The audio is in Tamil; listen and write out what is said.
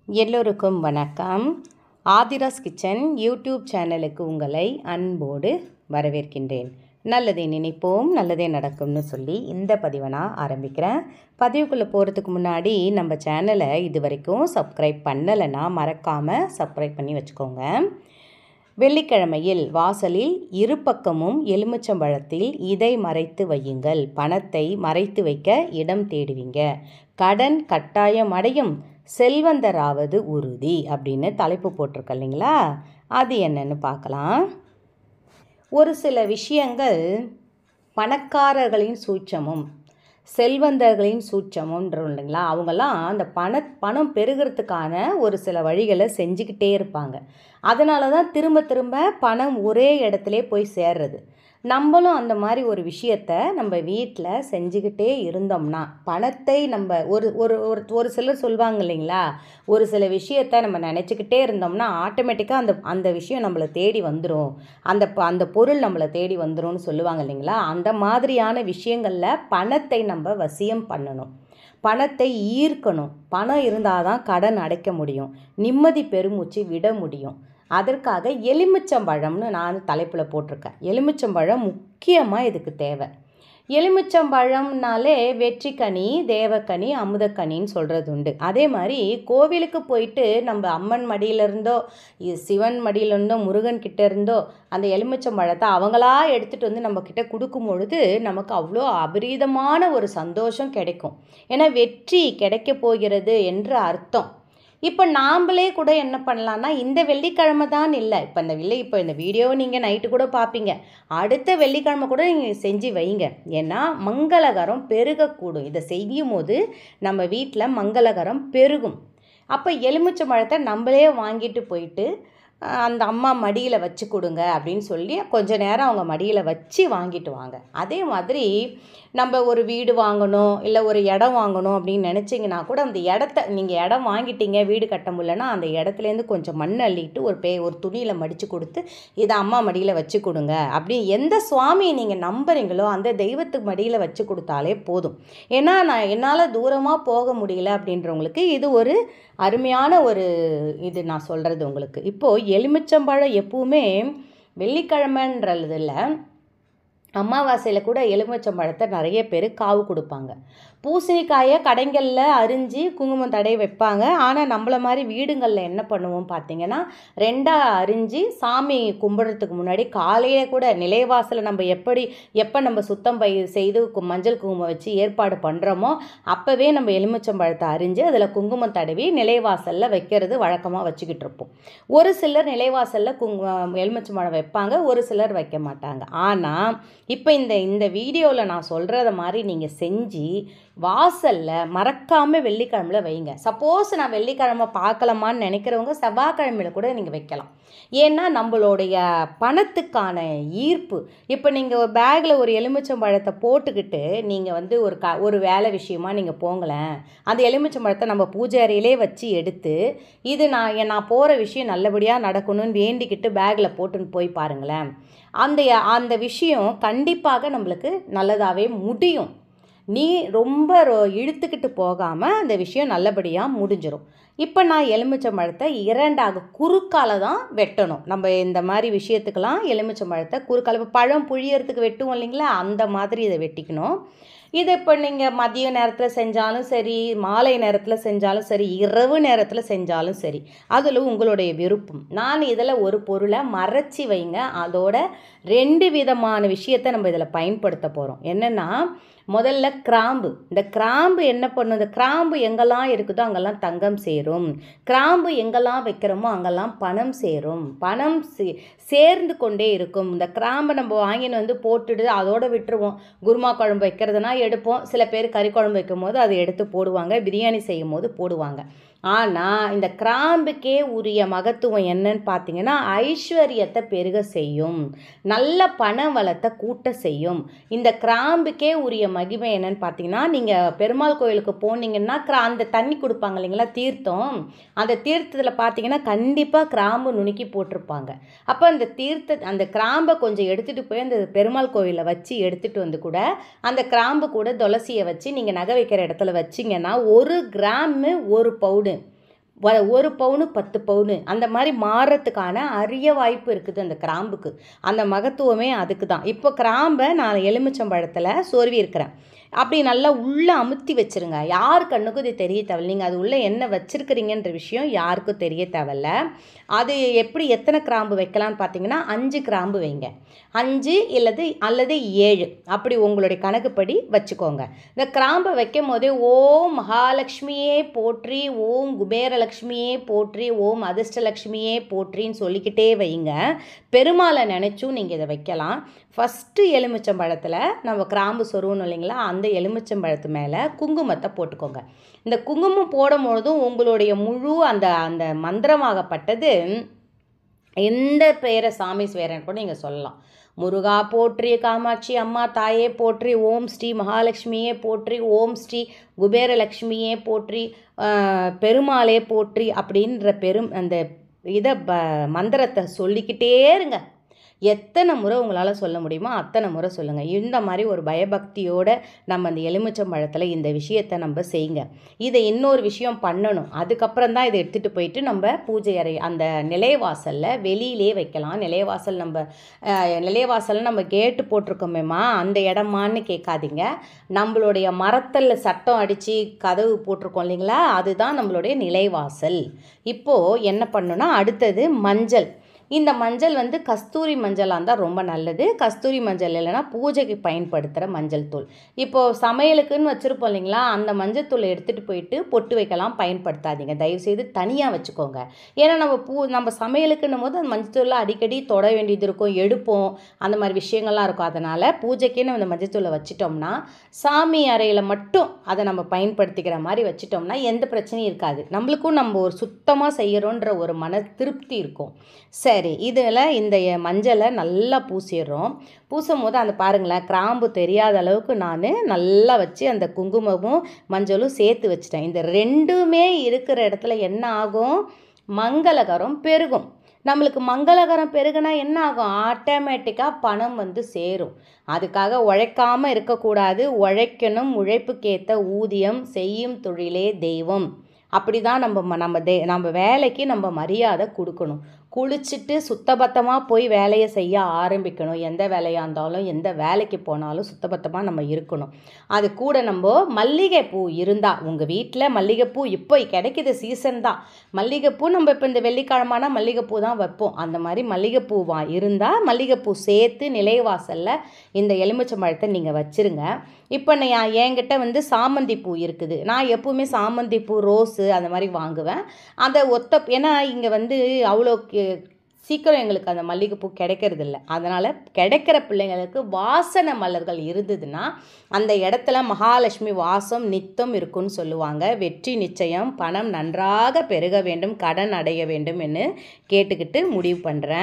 எல்லோருக்கும் வணக்கம். ஆதிராஸ் கிச்சன் யூடியூப் சேனலுக்கு உங்களை அன்போடு வரவேற்கின்றேன். நல்லதே நினைப்போம் நல்லதே நடக்கும்னு சொல்லி இந்த பதிவை நான் ஆரம்பிக்கிறேன். பதிவுக்குள்ளே போகிறதுக்கு முன்னாடி நம்ம சேனலை இது வரைக்கும் சப்ஸ்கிரைப் பண்ணலைன்னா மறக்காமல் சப்ஸ்கிரைப் பண்ணி வச்சுக்கோங்க. வெள்ளிக்கிழமையில் வாசலில் இரு பக்கமும் எலுமிச்சம்பழத்தில் இதை மறைத்து வையுங்கள். பணத்தை மறைத்து வைக்க இடம் தேடுவீங்க. கடன் கட்டாயம் அடையும், செல்வந்தராவது உறுதி அப்படின்னு தலைப்பு போட்டிருக்க இல்லைங்களா? அது என்னன்னு பார்க்கலாம். ஒரு சில விஷயங்கள் பணக்காரர்களின் சூட்சமும் செல்வந்தர்களின் சூட்சமுன்றோம் இல்லைங்களா? அவங்கெல்லாம் அந்த பணம் பெருகிறதுக்கான ஒரு சில வழிகளை செஞ்சுக்கிட்டே இருப்பாங்க. அதனால தான் திரும்ப திரும்ப பணம் ஒரே இடத்துல போய் சேர்றது. நம்மளும் அந்த மாதிரி ஒரு விஷயத்தை நம்ம வீட்டில் செஞ்சுக்கிட்டே இருந்தோம்னா பணத்தை நம்ம ஒரு சிலர் சொல்லுவாங்க இல்லைங்களா, ஒரு சில விஷயத்தை நம்ம நினச்சிக்கிட்டே இருந்தோம்னா ஆட்டோமேட்டிக்காக அந்த விஷயம் நம்மளை தேடி வந்துடும், அந்த பொருள் நம்மளை தேடி வந்துடும்னு சொல்லுவாங்க இல்லைங்களா? அந்த மாதிரியான விஷயங்களில் பணத்தை நம்ம வசியம் பண்ணணும், பணத்தை ஈர்க்கணும். பணம் இருந்தால் தான் கடன் அடைக்க முடியும், நிம்மதி பெருமூச்சு விட முடியும். அதற்காக எலுமிச்சம்பழம்னு நான் தலைப்பில் போட்டிருக்கேன். எலுமிச்சம்பழம் முக்கியமாக இதுக்கு தேவை. எலுமிச்சம்பழம்னாலே வெற்றிக்கனி, தேவக்கனி, அமுதக்கனின்னு சொல்கிறது உண்டு. அதே மாதிரி கோவிலுக்கு போயிட்டு நம்ம அம்மன் மடியிலிருந்தோ சிவன் மடியிலிருந்தோ முருகன் கிட்ட இருந்தோ அந்த எலுமிச்சம்பழத்தை அவங்களா எடுத்துகிட்டு வந்து நம்ம கிட்ட கொடுக்கும் பொழுது நமக்கு அவ்வளோ அபரீதமான ஒரு சந்தோஷம் கிடைக்கும். ஏன்னா வெற்றி கிடைக்க போகிறது என்று அர்த்தம். இப்போ நாம்ளே கூட என்ன பண்ணலான்னா, இந்த வெள்ளிக்கிழமை தான் இல்லை, இப்போ இந்த வீடியோவை நீங்கள் நைட்டு கூட பார்ப்பீங்க, அடுத்த வெள்ளிக்கிழமை கூட நீங்கள் செஞ்சு வைங்க. ஏன்னா மங்களகரம் பெருகக்கூடும். இதை செய்யும் போது நம்ம வீட்டில் மங்களகரம் பெருகும். அப்போ எலுமிச்சம்பழத்தை நம்மளே வாங்கிட்டு போயிட்டு அந்த அம்மா மடியில் வச்சு கொடுங்க அப்படின்னு சொல்லி கொஞ்ச நேரம் அவங்க மடியில் வச்சு வாங்கிட்டு வாங்க. அதே மாதிரி நம்ம ஒரு வீடு வாங்கணும் இல்லை ஒரு இடம் வாங்கணும் அப்படின்னு நினச்சிங்கன்னா கூட அந்த இடத்த நீங்கள் இடம் வாங்கிட்டீங்க, வீடு கட்ட முடியலன்னா அந்த இடத்துலேருந்து கொஞ்சம் மண் அள்ளிட்டு ஒரு துணியில் மடித்து கொடுத்து இதை அம்மா மடியில் வச்சு கொடுங்க அப்படின்னு எந்த சுவாமியை நீங்கள் நம்புறீங்களோ அந்த தெய்வத்துக்கு மடியில் வச்சு கொடுத்தாலே போதும். ஏன்னா என்னால் தூரமாக போக முடியல அப்படின்றவங்களுக்கு இது ஒரு அருமையான இது நான் சொல்கிறது உங்களுக்கு. இப்போது எலுமிச்சம்பழம் எப்பவுமே வெள்ளிக்கிழமைன்றதில்ல, அமாவாசையில் கூட எலுமிச்சம்பழத்தை நிறைய பேர் காவு கொடுப்பாங்க. பூசணிக்காயை கடைகளில் அரிஞ்சு குங்குமம் தடவை வைப்பாங்க. ஆனால் நம்மள மாதிரி வீடுங்களில் என்ன பண்ணுவோம் பார்த்தீங்கன்னா, ரெண்டாக அரிஞ்சு சாமி கும்பிட்றதுக்கு முன்னாடி காலையே கூட நிலைவாசலை நம்ம எப்போ நம்ம சுத்தம் செய்து மஞ்சள் குங்குமம் வச்சு ஏற்பாடு பண்ணுறோமோ அப்போவே நம்ம எலுமிச்சம்பழத்தை அரிஞ்சு அதில் குங்குமம் தடவி நிலைவாசலில் வைக்கிறது வழக்கமாக வச்சுக்கிட்டு இருப்போம். ஒரு சிலர் நிலைவாசலில் எலுமிச்சம்பழம் வைப்பாங்க, ஒரு சிலர் வைக்க மாட்டாங்க. ஆனால் இப்போ இந்த வீடியோவில் நான் சொல்கிறத மாதிரி நீங்கள் செஞ்சு வாசலில் மறக்காமல் வெள்ளிக்கிழமையில் வைங்க. சப்போஸ் நான் வெள்ளிக்கிழமை பார்க்கலாமான்னு நினைக்கிறவங்க செவ்வாய்க்கிழமையில் கூட நீங்கள் வைக்கலாம். ஏன்னா நம்மளுடைய பணத்துக்கான ஈர்ப்பு, இப்போ நீங்கள் ஒரு பேக்கில் ஒரு எலுமிச்சம்பழத்தை போட்டுக்கிட்டு நீங்கள் ஒரு வேலை விஷயமா நீங்கள் போங்களேன், அந்த எலுமிச்சம்பழத்தை நம்ம பூஜை அறையிலே வச்சு எடுத்து இது நான் போகிற விஷயம் நல்லபடியாக நடக்கணும்னு வேண்டிக்கிட்டு பேக்கில் போட்டுன்னு போய் பாருங்களேன், அந்த விஷயம் கண்டிப்பாக நம்மளுக்கு நல்லதாகவே முடியும். நீ ரொம்ப இழுத்துக்கிட்டு போகாமல் அந்த விஷயம் நல்லபடியாக முடிஞ்சிடும். இப்போ நான் எலுமிச்சம்பழத்தை இரண்டாக குறுக்கால தான் வெட்டணும். நம்ம இந்த மாதிரி விஷயத்துக்கெல்லாம் எலுமிச்சம்பழத்தை குறுக்கால, இப்போ பழம் புழியறதுக்கு வெட்டுவோம் இல்லைங்களா, அந்த மாதிரி இதை வெட்டிக்கணும். இதை இப்போ நீங்கள் மதிய நேரத்தில் செஞ்சாலும் சரி, மாலை நேரத்தில் செஞ்சாலும் சரி, இரவு நேரத்தில் செஞ்சாலும் சரி, அதில் உங்களுடைய விருப்பம். நான் இதில் ஒரு பொருளை மறைச்சி வைங்க. அதோட 2 விதமான விஷயத்தை நம்ம இதில் பயன்படுத்த போகிறோம். என்னென்னா, முதல்ல கிராம்பு. இந்த கிராம்பு என்ன பண்ணும், இந்த கிராம்பு எங்கெல்லாம் இருக்குதோ அங்கெல்லாம் தங்கம் சேரும், கிராம்பு எங்கெல்லாம் வைக்கிறோமோ அங்கெல்லாம் பணம் சேரும், பணம் சேர்ந்து கொண்டே இருக்கும். இந்த கிராம்பை நம்ம வாங்கின்னு வந்து போட்டுட்டு அதோடு விட்டுருவோம். குருமா குழம்பு வைக்கிறதுனா எடுப்போம், சில பேர் கறி குழம்பு வைக்கும் போது அதை எடுத்து போடுவாங்க, பிரியாணி செய்யும் போது போடுவாங்க. ஆனால் இந்த கிராம்புக்கே உரிய மகத்துவம் என்னன்னு பார்த்தீங்கன்னா, ஐஸ்வர்யத்தை பெருக செய்யும், நல்ல பண வளத்தை கூட்ட செய்யும். இந்த கிராம்புக்கே உரிய மகிமை என்னன்னு பார்த்தீங்கன்னா, நீங்கள் பெருமாள் கோயிலுக்கு போனீங்கன்னா அந்த தண்ணி கொடுப்பாங்க இல்லைங்களா, தீர்த்தம், அந்த தீர்த்தத்தில் பார்த்தீங்கன்னா கண்டிப்பாக கிராம்பு நுணுக்கி போட்டிருப்பாங்க. அப்போ அந்த கிராம்பை கொஞ்சம் எடுத்துகிட்டு போய் அந்த பெருமாள் கோயிலில் வச்சு எடுத்துகிட்டு வந்து கூட அந்த கிராம்பு கூட துளசியை வச்சு நீங்கள் நகை வைக்கிற இடத்துல வச்சிங்கன்னா 1 கிராம் 1 பவுடு ஒரு பவுனு 10 பவுனு அந்த மாதிரி மாறுறதுக்கான அரிய வாய்ப்பு இருக்குது அந்த கிராம்புக்கு. அந்த மகத்துவமே அதுக்கு தான். இப்போ கிராம்பை நான் எலுமிச்சம்பழத்தில் சொருவி இருக்கிறேன். அப்படி நல்லா உள்ளே அமுத்தி வச்சுருங்க. யார் கண்ணுக்கும் இது தெரிய தேவையில்ல. நீங்கள் அது உள்ளே என்ன வச்சுருக்கிறீங்கன்ற விஷயம் யாருக்கும் தெரிய தேவையில்ல. அது எப்படி எத்தனை கிராம்பு வைக்கலான்னு பார்த்தீங்கன்னா 5 கிராம்பு வைங்க. 5 அல்லது 7 அப்படி உங்களுடைய கணக்குப்படி வச்சுக்கோங்க. இந்த கிராம்பை வைக்கும் போதே ஓம் மகாலட்சுமியே போற்றி, ஓம் குபேரலட்சுமியே போற்றி, ஓம் அதிர்ஷ்டலட்சுமியே போற்றின்னு சொல்லிக்கிட்டே வைங்க. பெருமாளை நினச்சும் நீங்கள் இதை வைக்கலாம். ஃபஸ்ட்டு எலுமிச்சம்பழத்தில் நம்ம கிராம்பு சொருவணும் இல்லைங்களா, அந்த எலுமிச்சம்பழத்து மேலே குங்குமத்தை போட்டுக்கோங்க. இந்த குங்குமம் போடும்பொழுதும் உங்களுடைய முழு அந்த அந்த மந்திரமாகப்பட்டது எந்த பெயரை சாமி வேறன்னு கூட நீங்கள் சொல்லலாம். முருகா போற்றி, காமாட்சி அம்மா தாயே போற்றி, ஓம் ஸ்ரீ மகாலட்சுமியே போற்றி, ஓம் ஸ்ரீ குபேரலட்சுமியே போற்றி, பெருமாளே போற்றி அப்படின்ற அந்த இதை மந்திரத்தை சொல்லிக்கிட்டே இருங்க. எத்தனை முறை உங்களால் சொல்ல முடியுமோ அத்தனை முறை சொல்லுங்கள். இந்த மாதிரி ஒரு பயபக்தியோடு நம்ம அந்த எலுமிச்சம்பழத்தில் இந்த விஷயத்தை நம்ம செய்யுங்க. இதை இன்னொரு விஷயம் பண்ணணும். அதுக்கப்புறம் தான் இதை எடுத்துகிட்டு போயிட்டு நம்ம பூஜை அறை அந்த நிலைவாசலில் வெளியிலே வைக்கலாம். நிலைவாசலில் நம்ம கேட்டு போட்டிருக்கோமேம்மா அந்த இடமான்னு கேட்காதீங்க. நம்மளுடைய மரத்தில் சட்டம் அடித்து கதவு போட்டிருக்கோம் இல்லைங்களா, அதுதான் நம்மளுடைய நிலைவாசல். இப்போது என்ன பண்ணணும்னா அடுத்தது மஞ்சள். இந்த மஞ்சள் கஸ்தூரி மஞ்சளாக இருந்தால் ரொம்ப நல்லது. கஸ்தூரி மஞ்சள் இல்லைன்னா பூஜைக்கு பயன்படுத்துகிற மஞ்சள் தூள். இப்போது சமையலுக்குன்னு வச்சுருப்போம் இல்லைங்களா, அந்த மஞ்சள் தூளை எடுத்துகிட்டு போயிட்டு பொட்டு வைக்கலாம் பயன்படுத்தாதீங்க. தயவுசெய்து தனியாக வச்சுக்கோங்க. ஏன்னா நம்ம சமையலுக்குன்னும் போது அந்த மஞ்சள் தூளை அடிக்கடி தொட வேண்டியது இருக்கும், எடுப்போம், அந்த மாதிரி விஷயங்கள்லாம் இருக்கும். அதனால் பூஜைக்குன்னு அந்த மஞ்சள் தூளை வச்சிட்டோம்னா சாமி அறையில் மட்டும் அதை நம்ம பயன்படுத்திக்கிற மாதிரி வச்சிட்டோம்னா எந்த பிரச்சனையும் இருக்காது. நம்மளுக்கும் நம்ம ஒரு சுத்தமாக செய்கிறோன்ற ஒரு மன திருப்தி இருக்கும். சரி, இதில் இந்த மஞ்சளை நல்லா பூசிடுறோம். பூசும் போது அந்த பாருங்களேன், கிராம்பு தெரியாத அளவுக்கு நான் நல்லா வச்சு அந்த குங்குமமும் மஞ்சளும் சேர்த்து வச்சிட்டேன். இந்த ரெண்டுமே இருக்கிற இடத்துல என்ன ஆகும், மங்களகரம் பெருகும். நம்மளுக்கு மங்களகரம் பெருகுனா என்ன ஆகும், ஆட்டோமேட்டிக்காக பணம் சேரும். அதுக்காக உழைக்காமல் இருக்கக்கூடாது. உழைக்கணும், உழைப்புக்கேற்ற ஊதியம், செய்யும் தொழிலே தெய்வம். அப்படி தான் நம்ம வேலைக்கு நம்ம மரியாதை கொடுக்கணும். குளிச்சுட்டு சுத்தபத்தமாக போய் வேலையை செய்ய ஆரம்பிக்கணும். எந்த வேலையாக இருந்தாலும் எந்த வேலைக்கு போனாலும் சுத்தபத்தமாக நம்ம இருக்கணும். அது கூட நம்ம மல்லிகைப்பூ இருந்தால் உங்கள் வீட்டில் மல்லிகைப்பூ இப்போ கிடைக்கிது, சீசன் தான். மல்லிகைப்பூ நம்ம இப்போ இந்த வெள்ளிக்கிழமான மல்லிகைப்பூ தான் வைப்போம். அந்த மாதிரி மல்லிகைப்பூ இருந்தால் மல்லிகைப்பூ சேர்த்து நிலைவாசலில் இந்த எலுமிச்சம்பழத்தை நீங்கள் வச்சுருங்க. இப்போ என்கிட்ட சாமந்தி பூ இருக்குது. நான் எப்போவுமே சாமந்தி பூ, ரோஸு அந்த மாதிரி வாங்குவேன். அதை ஏன்னா இங்கே அவ்வளோ சீக்கிரம் எங்களுக்கு அந்த மல்லிகைப்பூ கிடைக்கிறதில்ல. அதனால் கிடைக்கிற பிள்ளைங்களுக்கு வாசனை மலர்கள் இருந்ததுன்னா அந்த இடத்துல மகாலட்சுமி வாசம் நித்தம் இருக்குன்னு சொல்லுவாங்க. வெற்றி நிச்சயம், பணம் நன்றாக பெருக வேண்டும், கடன் அடைய வேண்டும் என்று கேட்டுக்கிட்டு முடிவு பண்ணுறேன்.